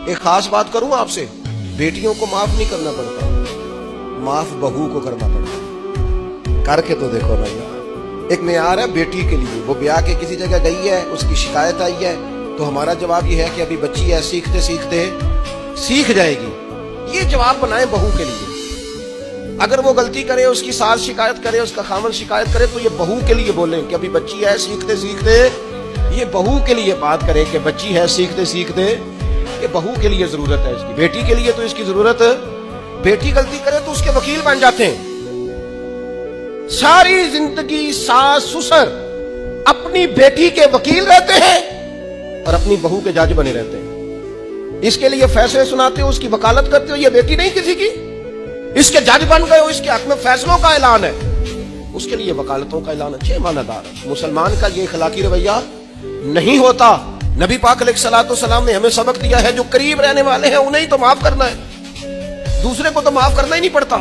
ایک خاص بات کروں آپ سے، بیٹیوں کو معاف نہیں کرنا پڑتا، معاف بہو کو کرنا پڑتا۔ کر کے تو دیکھو نا یار، ایک معیار ہے بیٹی کے لیے، وہ بیاہ کے کسی جگہ گئی ہے، اس کی شکایت آئی ہے، تو ہمارا جواب یہ ہے کہ ابھی بچی ہے، سیکھتے سیکھتے سیکھ جائے گی۔ یہ جواب بنائیں بہو کے لیے۔ اگر وہ غلطی کرے، اس کی ساس شکایت کرے، اس کا خامن شکایت کرے، تو یہ بہو کے لیے بولیں کہ ابھی بچی ہے، سیکھتے سیکھتے، یہ بہو کے لیے بات کرے کہ بچی ہے، سیکھتے سیکھتے، یہ بہو کے لیے ضرورت ہے اس کی۔ بیٹی کے لیے تو اس کی ضرورت، بیٹی غلطی کرے تو اس کے وکیل بن جاتے ہیں۔ ساری زندگی ساس سسر اپنی بیٹی کے وکیل رہتے ہیں اور اپنی بہو کے جج بنے رہتے ہیں۔ اس کے لیے فیصلے سناتے ہو، اس کی وکالت کرتے ہو، یہ بیٹی نہیں کسی کی، اس کے جج بن گئے ہو، اس کے حق میں فیصلوں کا اعلان ہے، اس کے لیے وکالتوں کا اعلان اچھے معنی دار ہے۔ مسلمان کا یہ اخلاقی رویہ نہیں ہوتا۔ نبی پاک علیہ الصلوۃ والسلام نے ہمیں سبق دیا ہے، جو قریب رہنے والے ہیں انہیں ہی تو معاف کرنا ہے، دوسرے کو تو معاف کرنا ہی نہیں پڑتا۔